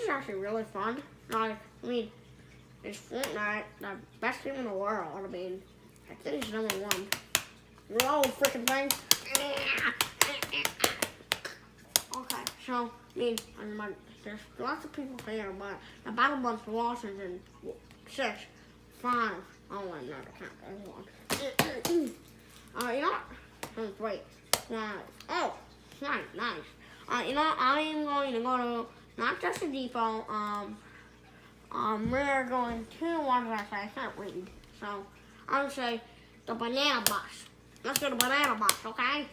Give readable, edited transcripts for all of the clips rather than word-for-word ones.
is actually really fun. Like, I mean, it's Fortnite, the best game in the world. I mean, I think it's #1. Roll freaking thing. Okay, so, I mean, there's lots of people here, but the battle bus losses in 6, 5. Oh, wait, no, I can't. There's 1. You know what? Wait. Oh, nice. You know what? I am going to go to not just the depot. We're going to what did I say? I can't read. So I would say the banana bus. Let's go to banana bus, okay?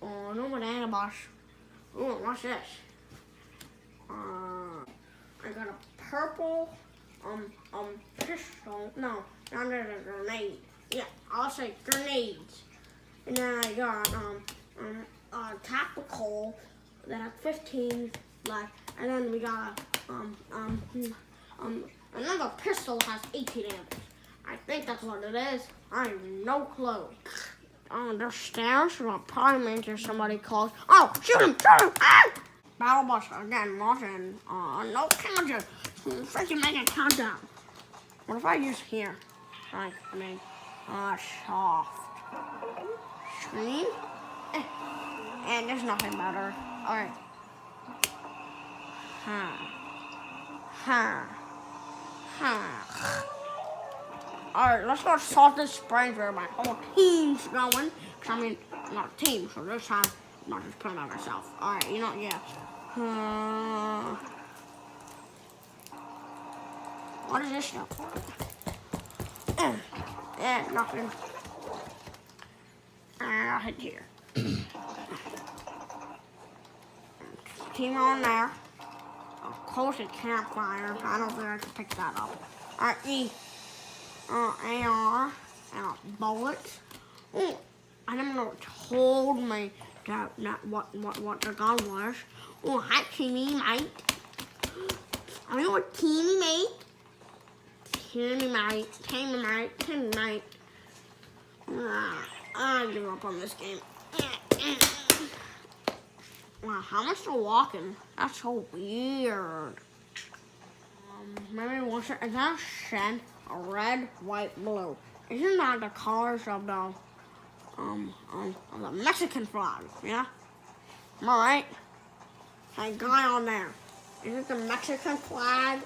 Oh, no banana bus. Ooh, what's this? I got a purple pistol. No, not a grenade. Yeah, I'll say grenades. And then I got tactical that have 15 left, and then we got another pistol has 18 ammo. I think that's what it is. I have no clue. There's stairs. So probably means there's somebody close. Oh, shoot him! Ah! Battle bus again, losing. No counter. Freaking make a countdown. What if I use here? Like, I mean, soft. Screen? And there's nothing better. Alright. Alright, let's go to Salted Springs where my whole team's going. Cause I mean, not a team, so this time I'm not just playing by myself. Alright, you know, yeah. What is this now? Yeah, nothing. I'll hit here. Team on there. Of course, a campfire. I don't think I can pick that up. Alright, AR, bullets. Oh, I don't know what told me that what the gun was. Oh, hi, teammate. I know what teammate. Teammate. I give up on this game. Wow, how much they're walking? That's so weird. Maybe one second. Is that a shed? A red, white, blue. Isn't that the colors of the Mexican flag? Yeah. Am I right? That guy on there. Is it the Mexican flag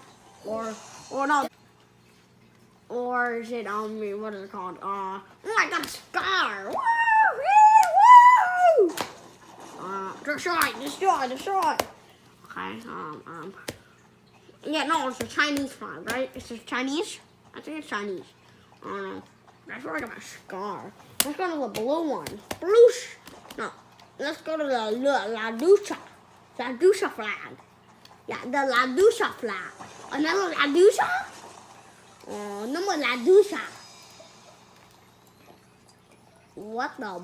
or no? Or is it what is it called? Oh, I got a scar! Woo! Destroy! Okay, yeah, no, it's a Chinese flag, right? It's a Chinese? I think it's Chinese. I don't know. That's where I got my scar. Let's go to the blue one. No, let's go to the La Dusha flag. Yeah, the La Dusha flag. Another La Dusha? Oh, no more La Dusha. What the?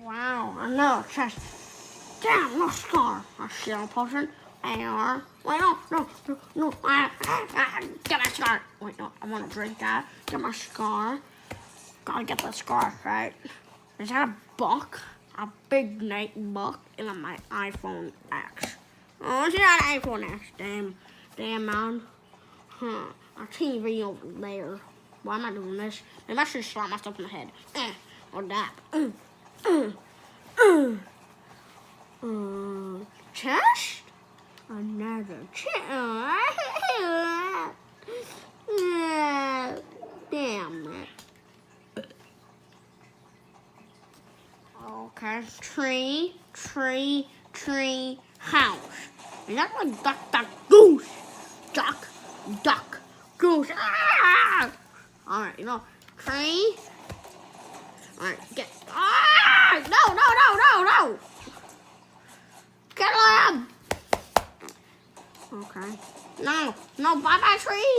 Wow, another chest. Damn, no scar. A shield potion. AR. Wait, no. Get my scar. Wait, no, I want to drink that. Get my scar. Gotta get the scar, right? Is that a buck? A big night buck in my iPhone X. Oh, it's not an iPhone X. Damn, man. A TV over there. Why am I doing this? Maybe I should slap myself in the head. Or that. Chest? Another chest. Damn it. Okay. Tree, house. Is that like duck, goose? Duck, goose. Ah! Alright, you know, tree. Alright, get. Ah! No! Get him! Okay. No, bye-bye, tree.